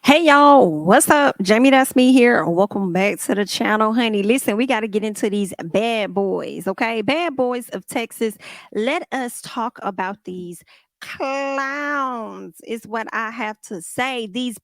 Hey y'all, what's up? JamiThatsMe here. Welcome back to the channel, honey. Listen, we got to get into these bad boys, okay? Bad boys of Texas. Let us talk about these clowns, is what I have to say. These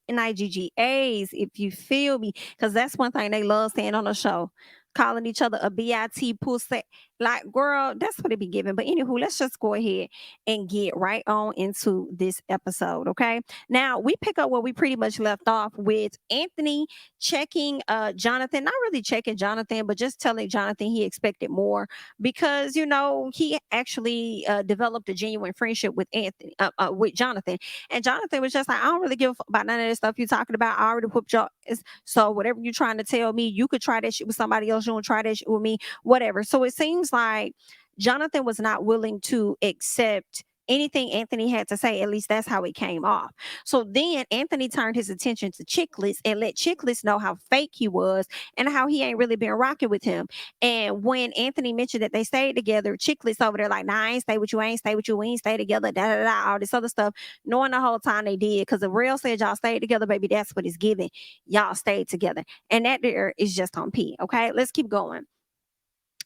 NIGGAs, if you feel me, because that's one thing they love saying on the show. Calling each other a BIT pussy. Like, girl, that's what it be giving. But anywho, let's just go ahead and get right on into this episode, okay? Now we pick up where we pretty much left off with Anthony checking Jonathan, not really checking Jonathan, but just telling Jonathan he expected more because he actually developed a genuine friendship with Anthony, with Jonathan, and Jonathan was just like, I don't really give a fuck about none of this stuff you talking about. I already whooped your ass. So whatever you're trying to tell me, you could try that shit with somebody else. You don't try that shit with me, whatever. So it seems like Jonathan was not willing to accept anything Anthony had to say. At least that's how it came off. So then Anthony turned his attention to Chiclets and let Chiclets know how fake he was and how he ain't really been rocking with him. And when Anthony mentioned that they stayed together, Chiclets over there like, nah, I ain't stay with you, I ain't stay with you, we ain't stay together, da da da, all this other stuff, knowing the whole time they did. Because the real said y'all stayed together, baby, that's what it's giving. Y'all stayed together. And that there is just on P. Okay, let's keep going.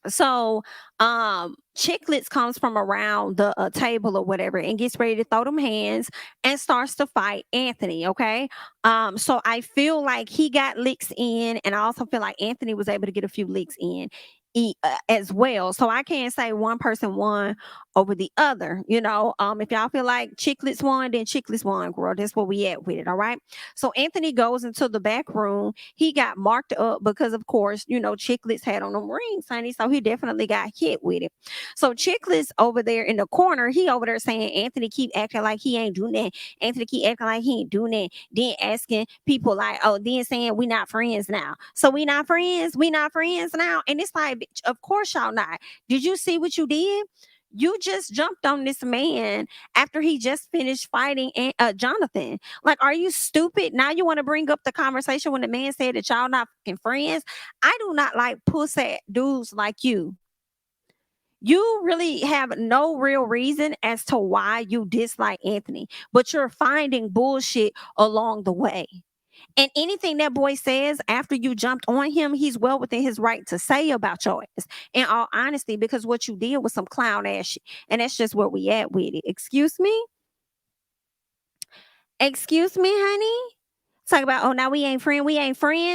So Chiclets comes from around the table or whatever and gets ready to throw them hands and starts to fight Anthony. Okay. So I feel like he got licks in, and I also feel like Anthony was able to get a few licks in as well. So I can't say one person won over the other. If y'all feel like Chiclets won, then Chiclets won, girl. That's where we at with it. All right. So Anthony goes into the back room. He got marked up because, of course, Chiclets had on them rings, honey. So he definitely got hit with it. So Chicklets over there in the corner, he over there saying Anthony keep acting like he ain't doing that. Anthony keep acting like he ain't doing that. Then asking people like, oh, then saying we not friends now. So we not friends? We not friends now? And it's like, bitch, of course y'all not. Did you see what you did? You just jumped on this man after he just finished fighting Jonathan. Like, are you stupid? Now you want to bring up the conversation when the man said that y'all not fucking friends? I do not like pussy dudes like you. You really have no real reason as to why you dislike Anthony, but you're finding bullshit along the way. And anything that boy says after you jumped on him, he's well within his right to say about your ass. In all honesty, because what you did was some clown ass shit. And that's just where we at with it. Excuse me? Excuse me, honey? Talk about, oh, now we ain't friends.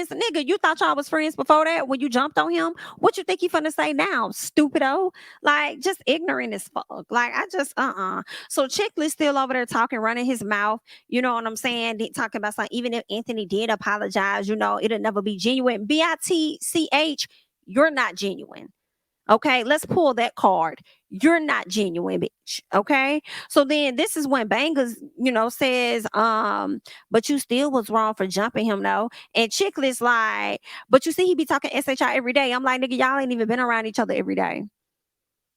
Nigga, you thought y'all was friends before that when you jumped on him? What you think he finna say now, stupido? Like, just ignorant as fuck. Like, I just, So Chickless still over there talking, running his mouth. You know what I'm saying? Talking about something, even if Anthony did apologize, it'll never be genuine. BITCH, you're not genuine. Okay, let's pull that card. You're not genuine, bitch. Okay. So then this is when Bangas, says, but you still was wrong for jumping him, though. And Chicklets like, but you see, he be talking SHI every day. I'm like, nigga, y'all ain't even been around each other every day.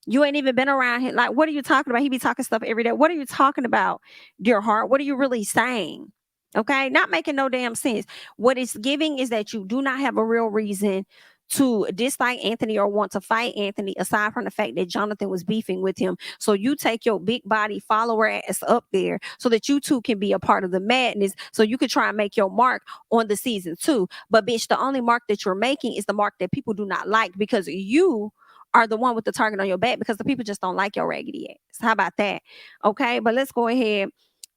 You ain't even been around him. Like, what are you talking about? He be talking stuff every day. What are you talking about, dear heart? What are you really saying? Okay, not making no damn sense. What it's giving is that you do not have a real reason to dislike Anthony or want to fight Anthony, aside from the fact that Jonathan was beefing with him. So you take your big body follower ass up there so that you two can be a part of the madness, so you could try and make your mark on the season 2. But bitch, the only mark that you're making is the mark that people do not like, because you are the one with the target on your back, because the people just don't like your raggedy ass. How about that? Okay, but let's go ahead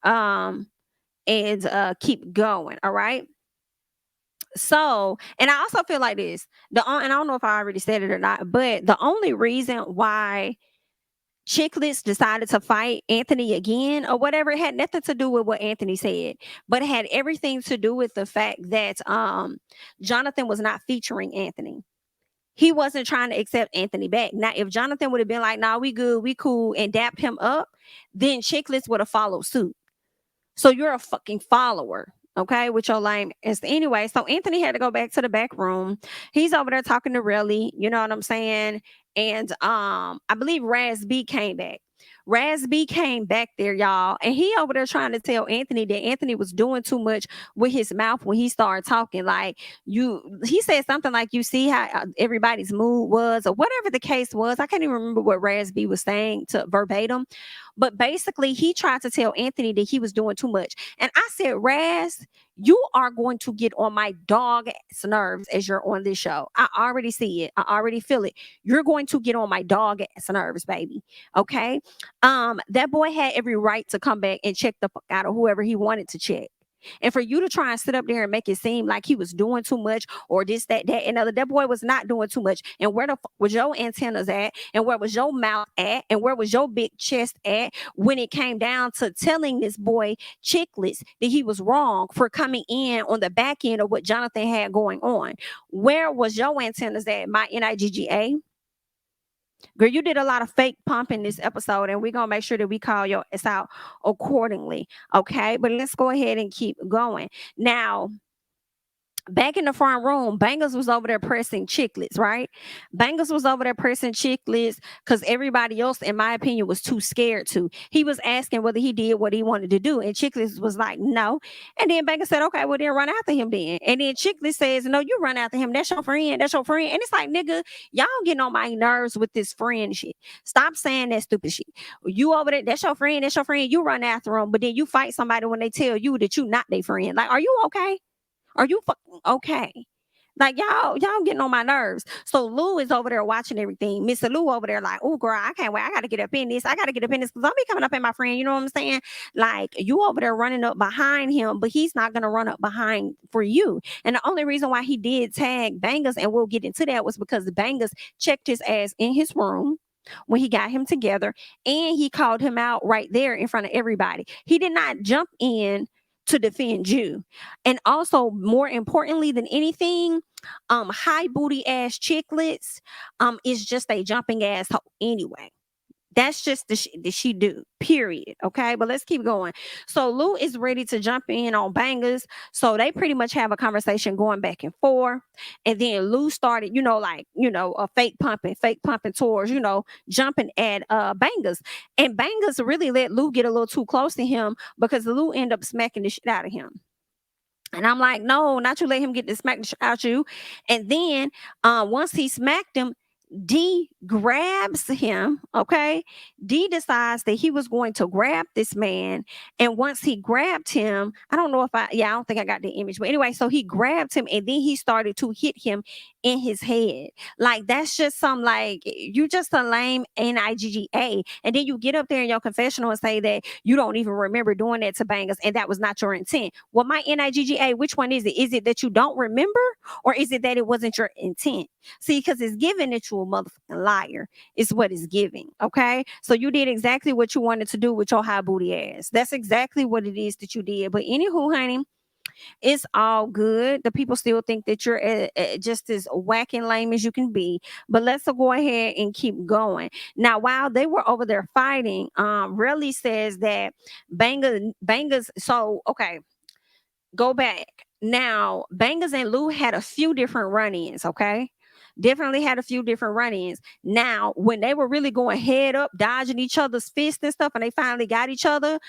and keep going. All right. So, and I also feel like this. And I don't know if I already said it or not, but the only reason why Chicklets decided to fight Anthony again or whatever, it had nothing to do with what Anthony said, but it had everything to do with the fact that Jonathan was not featuring Anthony. He wasn't trying to accept Anthony back. Now, if Jonathan would have been like, nah, we good, we cool, and dapped him up, then Chicklets would have followed suit. So you're a fucking follower, okay, with your lame ass. Anyway, so Anthony had to go back to the back room. He's over there talking to Relly, you know what I'm saying? And I believe Raz B came back. Raz B came back there, y'all, and he over there trying to tell Anthony that Anthony was doing too much with his mouth when he started talking. Like he said something like, "You see how everybody's mood was," or whatever the case was. I can't even remember what Raz B was saying to verbatim, but basically he tried to tell Anthony that he was doing too much. And I said, Raz, you are going to get on my dog ass nerves as you're on this show. I already see it. I already feel it. You're going to get on my dog ass nerves, baby. Okay. That boy had every right to come back and check the fuck out of whoever he wanted to check. And for you to try and sit up there and make it seem like he was doing too much or this, that, and other, that boy was not doing too much. And where the fuck was your antennas at? And where was your mouth at? And where was your big chest at when it came down to telling this boy Chiclets that he was wrong for coming in on the back end of what Jonathan had going on? Where was your antennas at, my NIGGA? Girl, you did a lot of fake pumping this episode, and we're gonna make sure that we call your ass out accordingly. Okay, but let's go ahead and keep going. Now, back in the front room, Bangers was over there pressing Chiclets, right? Bangers was over there pressing Chiclets because everybody else, in my opinion, was too scared to. He was asking whether he did what he wanted to do, and Chiclets was like, no. And then Bangers said, okay, well, then run after him then. And then Chiclets says, no, you run after him. That's your friend. That's your friend. And it's like, nigga, y'all getting on my nerves with this friend shit. Stop saying that stupid shit. You over there, that's your friend. That's your friend. You run after him, but then you fight somebody when they tell you that you not their friend. Like, are you okay? Are you fucking okay? Like y'all getting on my nerves. So Lou is over there watching everything. Mr. Lou over there like, oh girl, I can't wait. I gotta get up in this. I gotta get up in this because I'll be coming up in my friend. You know what I'm saying? Like you over there running up behind him, but he's not gonna run up behind for you. And the only reason why he did tag Bangers, and we'll get into that, was because the Bangers checked his ass in his room when he got him together, and he called him out right there in front of everybody. He did not jump in to defend you. And also, more importantly than anything, high booty ass Chiclets is just a jumping asshole anyway. That's just the shit that she do, period. Okay, but let's keep going. So Lou is ready to jump in on Bangers. So they pretty much have a conversation going back and forth. And then Lou started, a fake pumping towards, jumping at Bangers. And Bangers really let Lou get a little too close to him because Lou ended up smacking the shit out of him. And I'm like, no, not you let him get the smack the shit out you. And then once he smacked him, D grabs him, okay? D decides that he was going to grab this man. And once he grabbed him, I don't know if I don't think I got the image. But anyway, so he grabbed him and then he started to hit him in his head. Like, that's just some, like, you just a lame NIGGA. And then you get up there in your confessional and say that you don't even remember doing that to Bangers and that was not your intent. Well, my NIGGA, which one is it? Is it that you don't remember, or is it that it wasn't your intent? See, because it's giving that you a motherfucking liar. Is what it's giving. Okay. So you did exactly what you wanted to do with your high booty ass. That's exactly what it is that you did. But anywho, honey, it's all good. The people still think that you're just as whack and lame as you can be. But let's go ahead and keep going. Now, while they were over there fighting, Relly says that Bangers. So, okay, go back. Now, Bangers and Lou had a few different run-ins, okay? Definitely had a few different run-ins. Now, when they were really going head up, dodging each other's fists and stuff, and they finally got each other,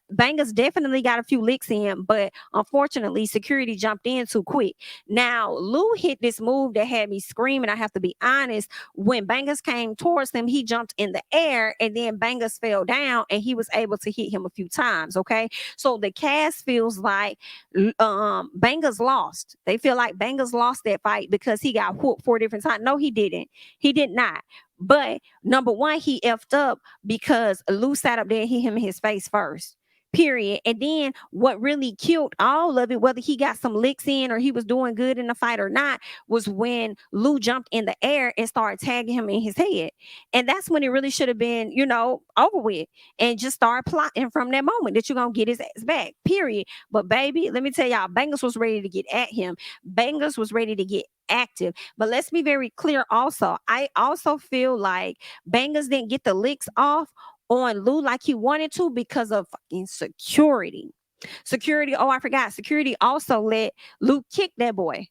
Bangers definitely got a few licks in, but unfortunately, security jumped in too quick. Now, Lou hit this move that had me screaming. I have to be honest. When Bangers came towards him, he jumped in the air, and then Bangers fell down, and he was able to hit him a few times, okay? So the cast feels like Bangers lost. They feel like Bangers lost that fight because he got whooped 4 different times. No, he didn't. He did not. But number one, he effed up because Lou sat up there and hit him in his face first. Period. And then what really killed all of it, whether he got some licks in or he was doing good in the fight or not, was when Lou jumped in the air and started tagging him in his head. And that's when it really should have been, over with, and just start plotting from that moment that you're going to get his ass back. Period. But baby, let me tell y'all, Bangers was ready to get at him. Bangers was ready to get active. But let's be very clear also. I also feel like Bangers didn't get the licks off on Lou like he wanted to because of fucking security. Security, oh, I forgot. Security also let Lou kick that boy.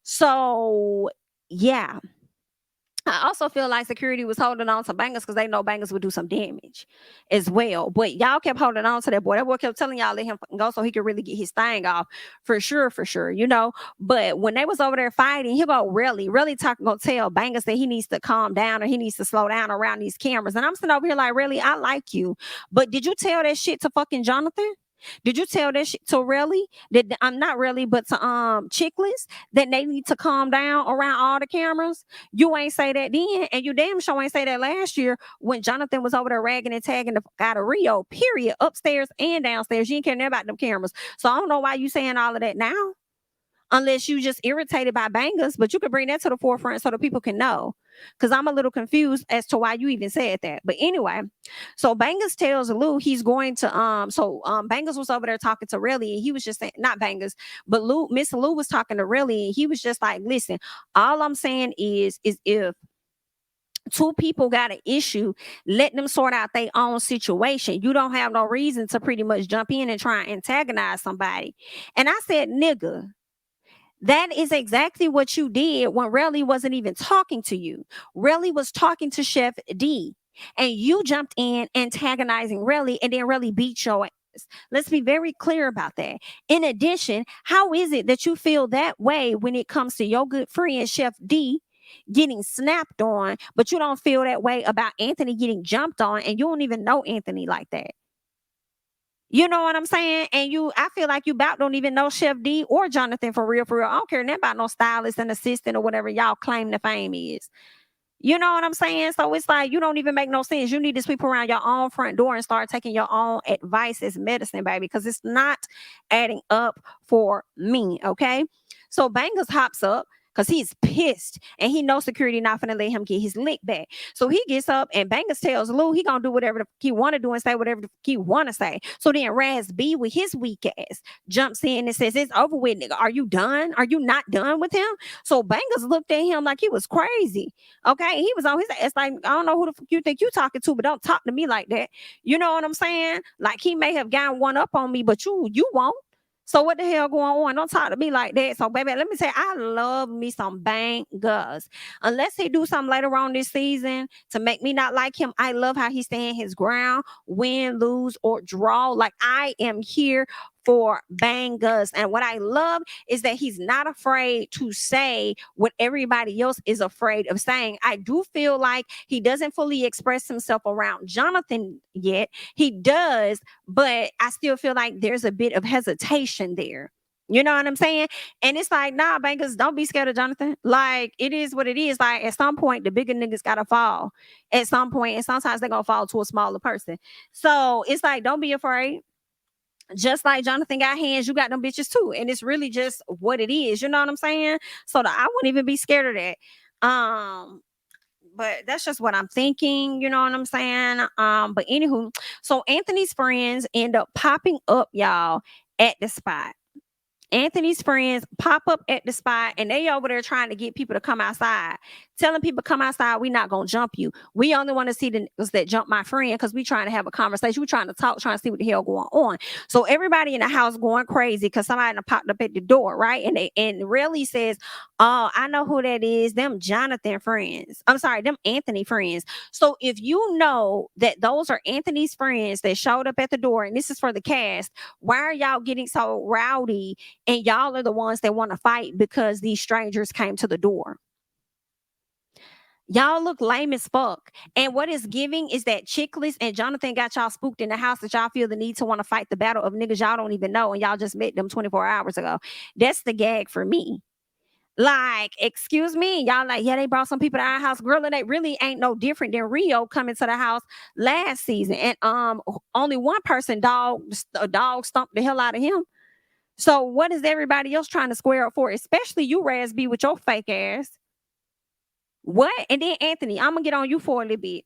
So, yeah. I also feel like security was holding on to Bangers because they know Bangers would do some damage as well. But y'all kept holding on to that boy. That boy kept telling y'all let him go so he could really get his thing off for sure, you know. But when they was over there fighting, he go really talking gonna tell Bangers that he needs to calm down or he needs to slow down around these cameras. And I'm sitting over here like, really, I like you. But did you tell that shit to fucking Jonathan? Did you tell that shit to really? Did I'm not really, but to Chiclets that they need to calm down around all the cameras? You ain't say that then, and you damn sure ain't say that last year when Jonathan was over there ragging and tagging the fuck out of Rio, period, upstairs and downstairs. You ain't care nothing about them cameras. So I don't know why you saying all of that now, unless you just irritated by Bangers, but you could bring that to the forefront so the people can know. Because I'm a little confused as to why you even said that. But anyway, so Bangers tells Lou he's going to Bangers was over there talking to Relly, and he was just saying, not Bangers, but Miss Lou was talking to Relly, and he was just like, listen, all I'm saying is if two people got an issue, let them sort out their own situation. You don't have no reason to pretty much jump in and try and antagonize somebody. And I said, nigga, that is exactly what you did when Relly wasn't even talking to you. Relly was talking to Chef D, and you jumped in antagonizing Relly, and then Relly beat your ass. Let's be very clear about that. In addition, how is it that you feel that way when it comes to your good friend Chef D getting snapped on, but you don't feel that way about Anthony getting jumped on, and you don't even know Anthony like that? You know what I'm saying? And I feel like you about don't even know Chef D or Jonathan for real, for real. I don't care nothing about no stylist and assistant or whatever y'all claim the fame is. You know what I'm saying? So it's like you don't even make no sense. You need to sweep around your own front door and start taking your own advice as medicine, baby, because it's not adding up for me. Okay. So Bangers hops up because he's pissed and he knows security not gonna let him get his lick back. So he gets up and Bangers tells Lou he gonna do whatever he want to do and say whatever he want to say. So then Raz B with his weak ass jumps in and says, "It's over with, nigga. Are you done? Are you not done with him?" So Bangers looked at him like he was crazy. Okay, he was on his ass like, I don't know who the fuck you think you talking to, but don't talk to me like that. You know what I'm saying? Like he may have gotten one up on me, but you won't. So what the hell going on? Don't talk to me like that. So baby, let me say I love me some Bangers. Unless he do something later on this season to make me not like him, I love how he stand his ground, win, lose, or draw. Like I am here for Bangers. And what I love is that he's not afraid to say what everybody else is afraid of saying. I do feel like he doesn't fully express himself around Jonathan yet. He does, but I still feel like there's a bit of hesitation there. You know what I'm saying? And it's like, nah, Bangers, don't be scared of Jonathan. Like, it is what it is. Like, at some point, the bigger niggas gotta fall. At some point, and sometimes they're gonna fall to a smaller person. So it's like, don't be afraid. Just like Jonathan got hands, you got them bitches too. And it's really just what it is. You know what I'm saying? So I wouldn't even be scared of that. But that's just what I'm thinking, you know what I'm saying? But anywho, so Anthony's friends end up popping up, y'all, at the spot. Anthony's friends pop up at the spot and they over there trying to get people to come outside, telling people come outside. We not gonna jump you. We only want to see the niggas that jump my friend because we trying to have a conversation. We trying to talk, trying to see what the hell going on. So everybody in the house going crazy because somebody done popped up at the door, right? And Relly says, "Oh, I know who that is. Them Jonathan friends. I'm sorry, them Anthony friends." So if you know that those are Anthony's friends that showed up at the door, and this is for the cast, why are y'all getting so rowdy? And y'all are the ones that want to fight because these strangers came to the door. Y'all look lame as fuck. And what is giving is that Chiclets and Jonathan got y'all spooked in the house that y'all feel the need to want to fight the battle of niggas y'all don't even know and y'all just met them 24 hours ago. That's the gag for me. Like, excuse me, y'all like, yeah, they brought some people to our house. Girl, and they really ain't no different than Rio coming to the house last season. And only one person a dog stomped the hell out of him. So what is everybody else trying to square up for? Especially you, Raz B, with your fake ass. What? And then Anthony, I'm gonna get on you for a little bit.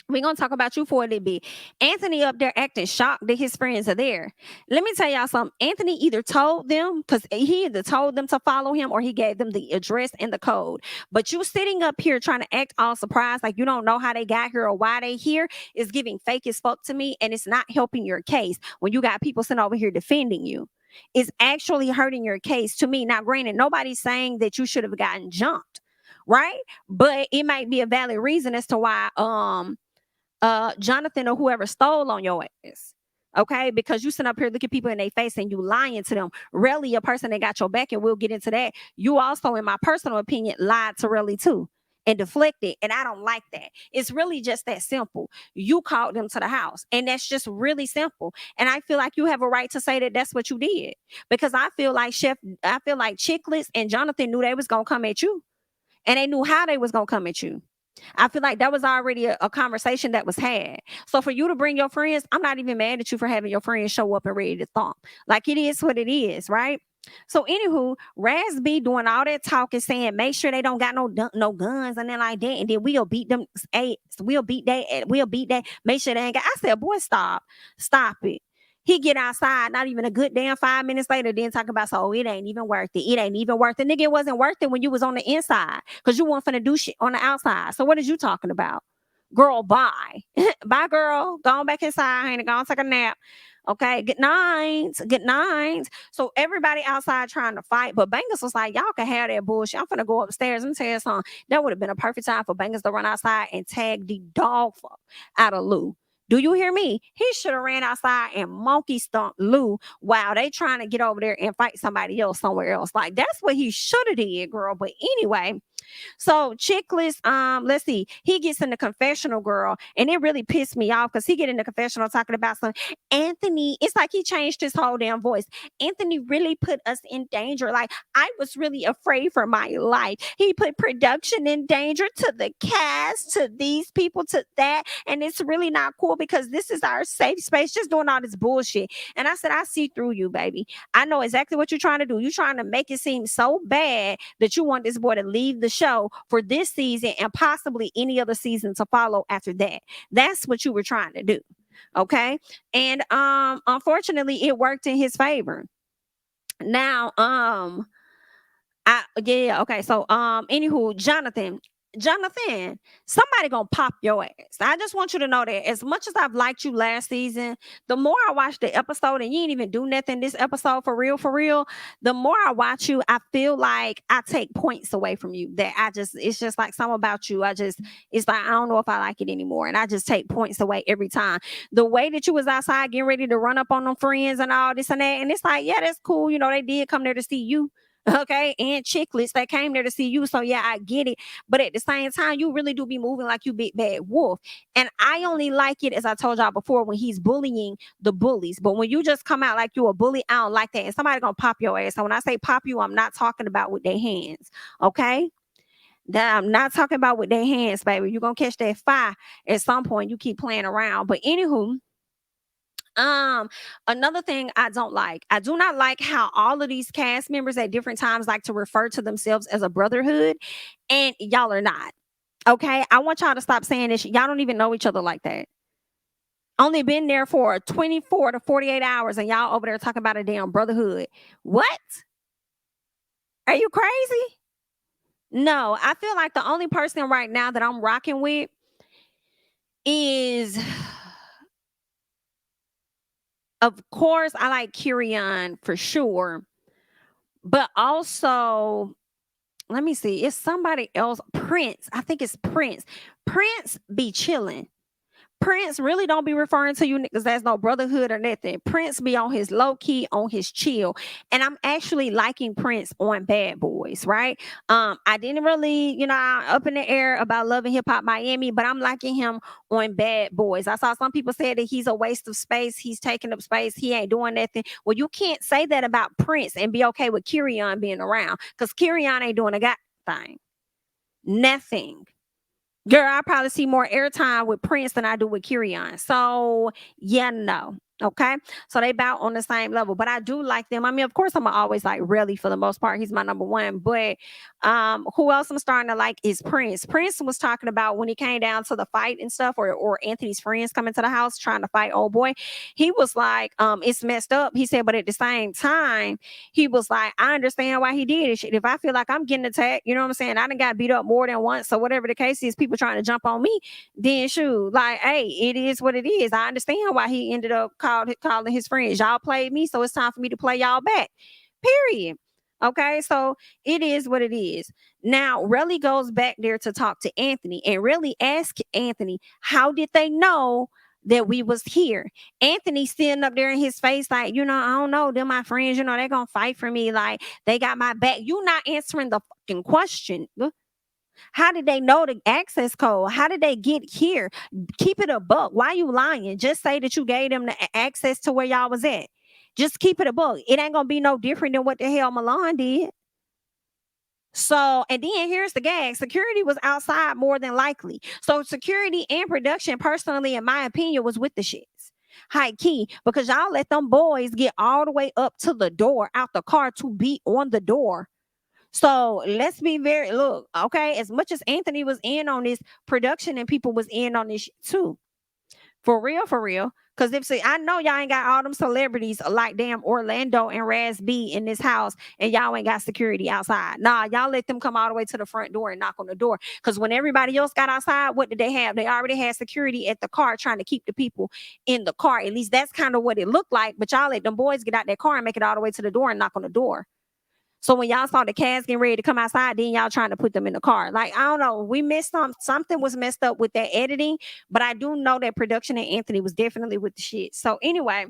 We're gonna talk about you for a little bit. Anthony up there acting shocked that his friends are there. Let me tell y'all something. Anthony either told them, because he either told them to follow him or he gave them the address and the code. But you sitting up here trying to act all surprised like you don't know how they got here or why they here is giving fake as fuck to me, and it's not helping your case when you got people sitting over here defending you. It's actually hurting your case to me. Now, granted, nobody's saying that you should have gotten jumped. right? But it might be a valid reason as to why Jonathan or whoever stole on your ass. Okay, because you sit up here looking people in their face and you lying to them. Really, a person that got your back, and we'll get into that. You also, in my personal opinion, lied to Relly too and deflected, and I don't like that. It's really just that simple. You called them to the house, and that's just really simple. And I feel like you have a right to say that that's what you did, because I feel like Chiclets and Jonathan knew they was gonna come at you, and they knew how they was gonna come at you. I feel like that was already a conversation that was had. So for you to bring your friends, I'm not even mad at you for having your friends show up and ready to thump. Like, it is what it is, right? So anywho, Raz B doing all that talking, saying make sure they don't got no guns and then like that, and then we'll beat them. We'll beat that. Make sure they ain't got. I said, boy, stop it. He get outside, not even a good damn 5 minutes later, then talk about, so it ain't even worth it. It ain't even worth it. Nigga, it wasn't worth it when you was on the inside, because you weren't finna do shit on the outside. So what is you talking about? Girl, bye. Bye, girl. Go on back inside, honey. Go on take a nap. Okay, good night. Good night. So everybody outside trying to fight, but Bangers was like, y'all can have that bullshit. I'm finna go upstairs and tell you something. That would have been a perfect time for Bangers to run outside and tag the dog fuck out of Lou. Do you hear me? He should have ran outside and monkey stomped Lou while they trying to get over there and fight somebody else somewhere else. Like, that's what he should have did, girl. But anyway, so Chicklets, let's see, he gets in the confessional, girl, and it really pissed me off because he get in the confessional talking about some Anthony. It's like he changed his whole damn voice. Anthony really put us in danger. Like, I was really afraid for my life. He put production in danger, to the cast, to these people, to that, and it's really not cool because this is our safe space. Just doing all this bullshit. And I said, I see through you, baby. I know exactly what you're trying to do. You're trying to make it seem so bad that you want this boy to leave the show for this season and possibly any other season to follow after that. That's what you were trying to do. Okay. And unfortunately it worked in his favor. Now, yeah, okay. So anywho, Jonathan, somebody gonna pop your ass. I just want you to know that as much as I've liked you last season, the more I watch the episode, and you ain't even do nothing this episode for real, the more I watch you, I feel like I take points away from you. That it's just like something about you. It's like I don't know if I like it anymore. And I just take points away every time. The way that you was outside getting ready to run up on them friends and all this and that, and it's like, yeah, that's cool. You know, they did come there to see you. Okay, and Chicklets, they came there to see you. So yeah, I get it. But at the same time, you really do be moving like you big bad wolf. And I only like it, as I told y'all before, when he's bullying the bullies. But when you just come out like you a bully, I don't like that. And somebody gonna pop your ass. So when I say pop you, I'm not talking about with their hands. Okay. That I'm not talking about with their hands, baby. You're gonna catch that fire at some point. You keep playing around. But anywho, another thing I do not like how all of these cast members at different times like to refer to themselves as a brotherhood, and y'all are not. Okay, I want y'all to stop saying this. Y'all don't even know each other like that. Only been there for 24 to 48 hours, and y'all over there talking about a damn brotherhood. What? Are you crazy? No, I feel like the only person right now that I'm rocking with is, of course, I like Kerrion for sure, but also, let me see, it's somebody else. Prince, I think it's Prince. Prince be chilling. Prince really don't be referring to you niggas as no brotherhood or nothing. Prince be on his low key, on his chill. And I'm actually liking Prince on Bad Boys, right? I didn't really, up in the air about loving Hip Hop Miami, but I'm liking him on Bad Boys. I saw some people say that he's a waste of space. He's taking up space. He ain't doing nothing. Well, you can't say that about Prince and be okay with Kerrion being around, because Kerrion ain't doing a god thing. Nothing. Girl, I probably see more airtime with Prince than I do with Kerrion. So, yeah, no. Okay. So they about on the same level. But I do like them. I mean, of course, I'm always like Relly for the most part. He's my number one. But who else I'm starting to like is Prince. Prince was talking about when he came down to the fight and stuff, or Anthony's friends coming to the house trying to fight old boy. He was like, it's messed up. He said, but at the same time, he was like, I understand why he did it. Shit, if I feel like I'm getting attacked, you know what I'm saying? I done got beat up more than once. So whatever the case is, people trying to jump on me, then shoot, like, hey, it is what it is. I understand why he ended up calling his friends. Y'all played me, so it's time for me to play y'all back. Period. Okay, so it is what it is. Now, Relly goes back there to talk to Anthony and really ask Anthony, how did they know that we was here? Anthony sitting up there in his face, like, I don't know, they're my friends, they're gonna fight for me, like they got my back. You not answering the fucking question. How did they know the access code? How did they get here? Keep it a buck. Why you lying? Just say that you gave them the access to where y'all was at. Just keep it a buck. It ain't gonna be no different than what the hell Milan did. So, and then here's the gag. Security was outside more than likely. So security and production, personally, in my opinion, was with the shits. High key, because y'all let them boys get all the way up to the door, out the car to be on the door. So let's be very, look, okay, as much as Anthony was in on this, production and people was in on this too. For real, for real. Because I know y'all ain't got all them celebrities like damn Orlando and Raz B in this house, and y'all ain't got security outside. Nah, y'all let them come all the way to the front door and knock on the door. Because when everybody else got outside, what did they have? They already had security at the car trying to keep the people in the car. At least that's kind of what it looked like. But y'all let them boys get out that car and make it all the way to the door and knock on the door. So when y'all saw the cast getting ready to come outside, then y'all trying to put them in the car. Like, I don't know. We missed something was messed up with that editing, but I do know that production and Anthony was definitely with the shit. So anyway,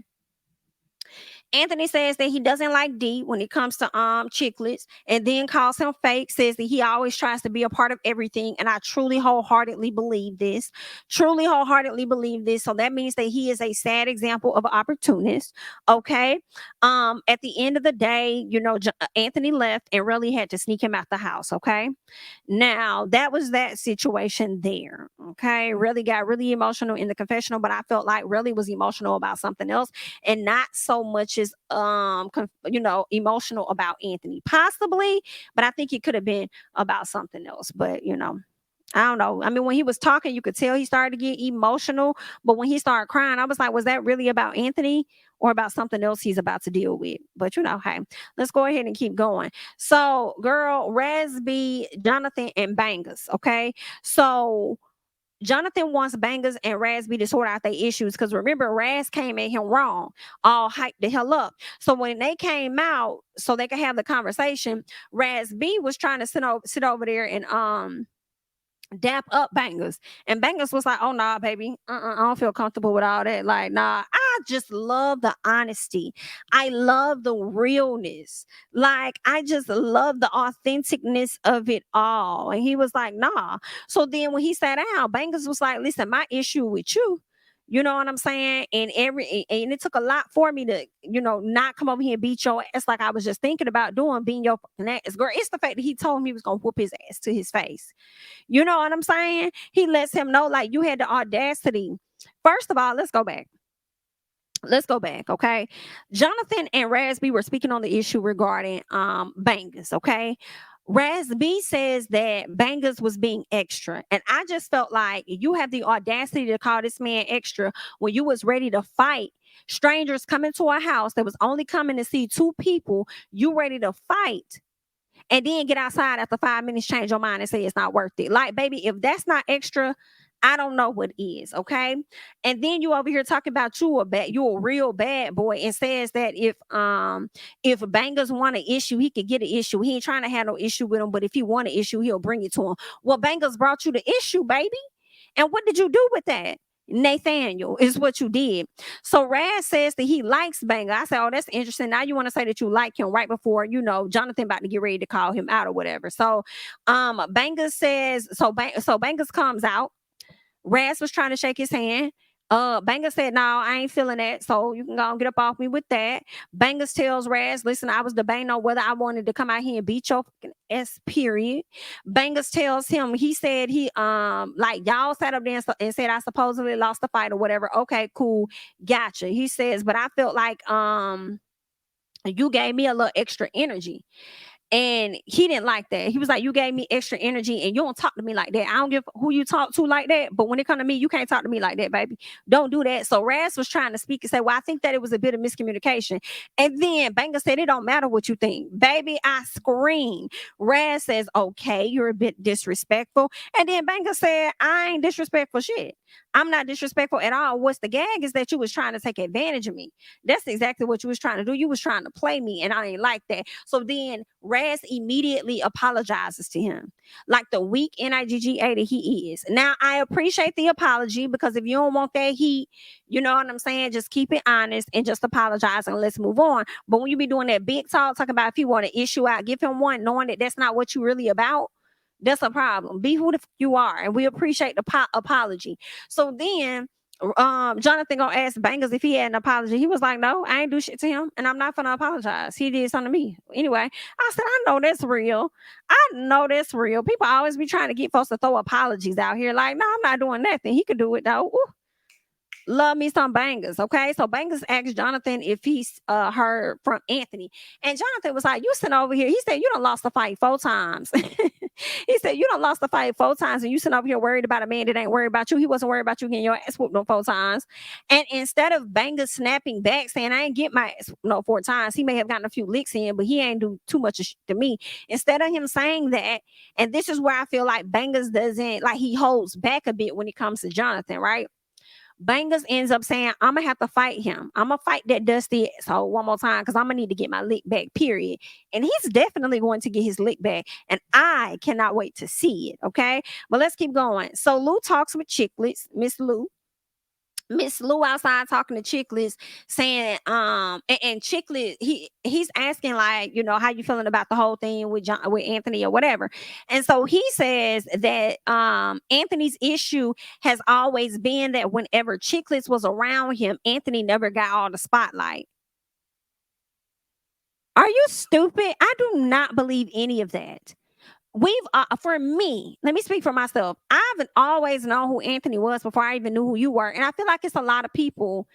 Anthony says that he doesn't like D when it comes to Chiclets, and then calls him fake, says that he always tries to be a part of everything. And I truly wholeheartedly believe this. Truly wholeheartedly believe this. So that means that he is a sad example of an opportunist. Okay. At the end of the day, Anthony left and really had to sneak him out the house. Okay. Now, that was that situation there. Okay. Really got really emotional in the confessional, but I felt like really was emotional about something else and not so much as emotional about Anthony. Possibly, but I think it could have been about something else. But I don't know. I mean, when he was talking, you could tell he started to get emotional. But when he started crying, I was like, was that really about Anthony or about something else he's about to deal with? But hey, let's go ahead and keep going. So, girl, Raz B, Jonathan, and Bangers. Okay. So Jonathan wants Bangers and Raz B to sort out their issues because remember, Raz came at him wrong, all hyped the hell up. So when they came out, so they could have the conversation, Raz B was trying to sit over there and dap up Bangers. And Bangers was like, oh, nah, baby. I don't feel comfortable with all that. Like, nah, I just love the honesty. I love the realness. Like, I just love the authenticness of it all. And he was like, nah. So then when he sat down, Bangers was like, listen, my issue with you, you know what I'm saying? And it took a lot for me to, not come over here and beat your ass like I was just thinking about doing, being your fucking ass. Girl, it's the fact that he told me he was gonna whoop his ass to his face. You know what I'm saying? He lets him know, like, you had the audacity. First of all, let's go back. Okay. Jonathan and Raz B were speaking on the issue regarding Bangers. Okay. Raz B says that Bangers was being extra. And I just felt like you have the audacity to call this man extra when you was ready to fight strangers coming to a house that was only coming to see two people. You ready to fight and then get outside after 5 minutes, change your mind and say it's not worth it. Like, baby, if that's not extra, I don't know what is. Okay. And then you over here talking about you a real bad boy, and says that if Bangers want an issue, he could get an issue. He ain't trying to have no issue with him, but if he want an issue, he'll bring it to him. Well, Bangers brought you the issue, baby. And what did you do with that? Nathaniel is what you did. So Raz says that he likes Banger. I said, oh, that's interesting. Now you want to say that you like him right before, Jonathan about to get ready to call him out or whatever. So Banger says, so Bangers comes out. Raz was trying to shake his hand. Bangers said, no, I ain't feeling that. So you can go and get up off me with that. Bangers tells Raz, listen, I was debating on whether I wanted to come out here and beat your fucking ass, period. Bangers tells him, he said like y'all sat up there and said I supposedly lost the fight or whatever. Okay, cool. Gotcha. He says, but I felt like you gave me a little extra energy. And he didn't like that. He was like, you gave me extra energy and you don't talk to me like that. I don't give who you talk to like that. But when it comes to me, you can't talk to me like that, baby. Don't do that. So Raz was trying to speak and say, well, I think that it was a bit of miscommunication. And then Banger said, it don't matter what you think. Baby, I screamed. Raz says, okay, you're a bit disrespectful. And then Banger said, I ain't disrespectful shit. I'm not disrespectful at all. What's the gag is that you was trying to take advantage of me. That's exactly what you was trying to do. You was trying to play me, and I ain't like that. So then Raz immediately apologizes to him, like the weak nigga that he is. Now I appreciate the apology, because if you don't want that heat, you know what I'm saying, just keep it honest and just apologize and let's move on. But when you be doing that big talk, talking about if you want to issue out, give him one, knowing that that's not what you really about, that's a problem. Be who the you are, and we appreciate the apology. So then, Jonathan gonna ask Bangers if he had an apology. He was like, "No, I ain't do shit to him, and I'm not gonna apologize. He did something to me anyway." I said, "I know that's real. I know that's real. People always be trying to get folks to throw apologies out here. Like, no, I'm not doing nothing. He could do it though." Ooh, love me some Bangers. Okay, so Bangers asked Jonathan if he's heard from Anthony, and Jonathan was like, "You sitting over here." He said, "You done lost the fight 4 times." He said, "You done lost the fight 4 times, and you sitting over here worried about a man that ain't worried about you. He wasn't worried about you getting your ass whooped no 4 times." And instead of Bangers snapping back saying, "I ain't get my ass no 4 times," he may have gotten a few licks in, but he ain't do too much to me. Instead of him saying that, and this is where I feel like Bangers doesn't, like, he holds back a bit when it comes to Jonathan, right? Bangers ends up saying, "I'm gonna have to fight him. I'm gonna fight that dusty asshole one more time, because I'm gonna need to get my lick back, period." And he's definitely going to get his lick back. And I cannot wait to see it. Okay. But let's keep going. So Lou talks with Chiclets, Miss Lou outside talking to Chiclets, saying, and Chiclet, he's asking, like, how you feeling about the whole thing with with Anthony or whatever. And so he says that Anthony's issue has always been that whenever Chiclets was around him, Anthony never got all the spotlight. Are you stupid? I do not believe any of that. For me, let me speak for myself. I've always known who Anthony was before I even knew who you were, and I feel like it's a lot of people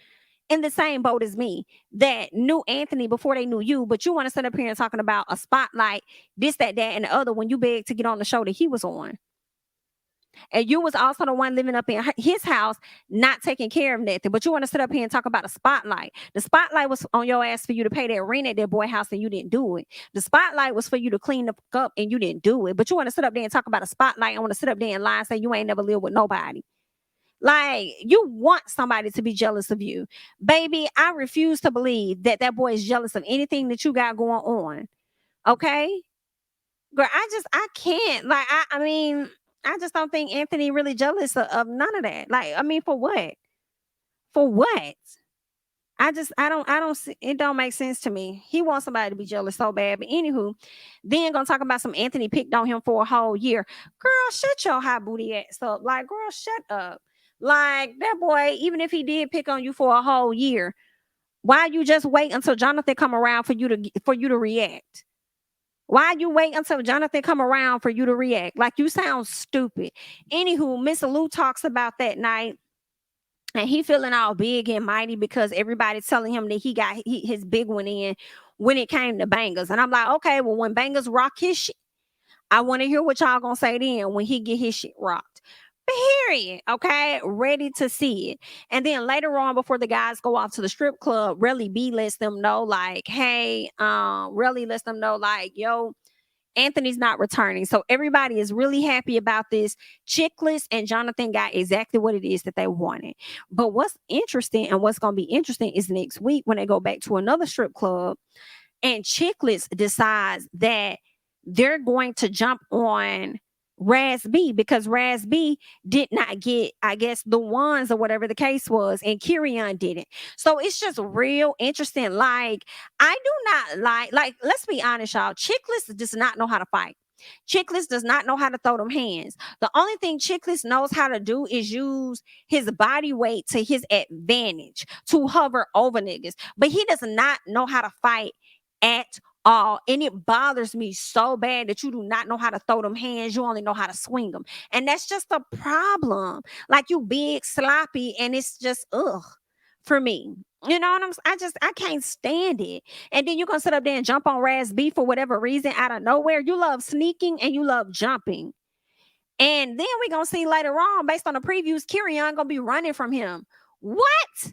in the same boat as me that knew Anthony before they knew you, but you want to sit up here and talking about a spotlight, this, that, and the other, when you begged to get on the show that he was on. And you was also the one living up in his house, not taking care of nothing. But you want to sit up here and talk about a spotlight. The spotlight was on your ass for you to pay that rent at that boy house, and you didn't do it. The spotlight was for you to clean the fuck up, and you didn't do it. But you want to sit up there and talk about a spotlight, and want to sit up there and lie and say you ain't never lived with nobody. Like, you want somebody to be jealous of you. Baby, I refuse to believe that that boy is jealous of anything that you got going on. Okay? Girl, I can't. Like, I mean, I just don't think Anthony really jealous of none of that. Like, I mean, for what? For what? I don't see, it don't make sense to me. He wants somebody to be jealous so bad. But anywho, then gonna talk about some Anthony picked on him for a whole year. Girl, shut your high booty ass up. Like, girl, shut up. Like, that boy, even if he did pick on you for a whole year, why you just wait until Jonathan come around for you to react? Why you wait until Jonathan come around for you to react? Like, you sound stupid. Anywho, Miss Lou talks about that night, and he feeling all big and mighty because everybody's telling him that he got his big one in when it came to Bangers. And I'm like, okay, well, when Bangers rock his shit, I want to hear what y'all gonna say then when he get his shit rocked. Period. Okay, ready to see it. And then later on, before the guys go off to the strip club, Relly B lets them know, like, hey, Relly lets them know, like, yo, Anthony's not returning. So everybody is really happy about this. Chicklets and Jonathan got exactly what it is that they wanted. But what's interesting, and what's going to be interesting, is next week when they go back to another strip club, and Chicklets decides that they're going to jump on Raz B, because Raz B did not get, I guess, the ones or whatever the case was, and Kerrion didn't. So it's just real interesting. Like, I do not like, let's be honest, y'all. Chicklets does not know how to fight. Chicklets does not know how to throw them hands. The only thing Chicklets knows how to do is use his body weight to his advantage to hover over niggas. But he does not know how to fight at all. And it bothers me so bad that you do not know how to throw them hands. You only know how to swing them. And that's just a problem. Like, you big, sloppy, and it's just, ugh, for me. You know what I can't stand it. And then you're gonna sit up there and jump on Raz B for whatever reason out of nowhere. You love sneaking and you love jumping. And then we're gonna see later on, based on the previews, Kerrion gonna be running from him. What?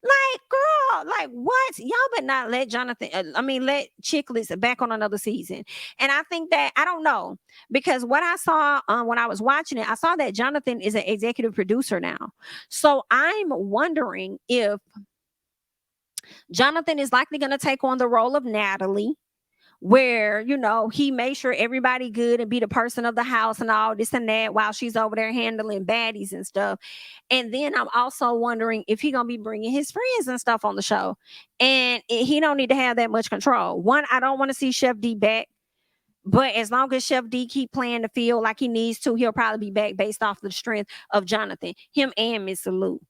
Like, girl, like what? Y'all better not let Jonathan, let Chiclets back on another season. And I think that, I don't know, because what I saw when I was watching it, I saw that Jonathan is an executive producer now. So I'm wondering if Jonathan is likely going to take on the role of Natalie, where he made sure everybody good and be the person of the house and all this and that while she's over there handling baddies and stuff. And then I'm also wondering if he gonna be bringing his friends and stuff on the show, and he don't need to have that much control. One, I don't want to see Chef D back, but as long as Chef D keep playing the field like he needs to, he'll probably be back based off the strength of Jonathan, him and Miss Salute.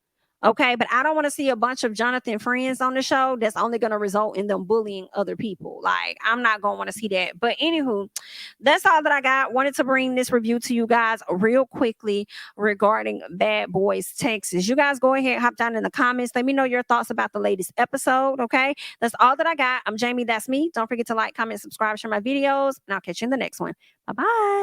Okay, but I don't want to see a bunch of Jonathan friends on the show that's only going to result in them bullying other people. Like, I'm not going to want to see that. But anywho, that's all that I got. Wanted to bring this review to you guys real quickly regarding Bad Boys Texas. You guys go ahead, hop down in the comments. Let me know your thoughts about the latest episode. Okay, that's all that I got. I'm Jamie. That's me. Don't forget to like, comment, subscribe, share my videos, and I'll catch you in the next one. Bye bye.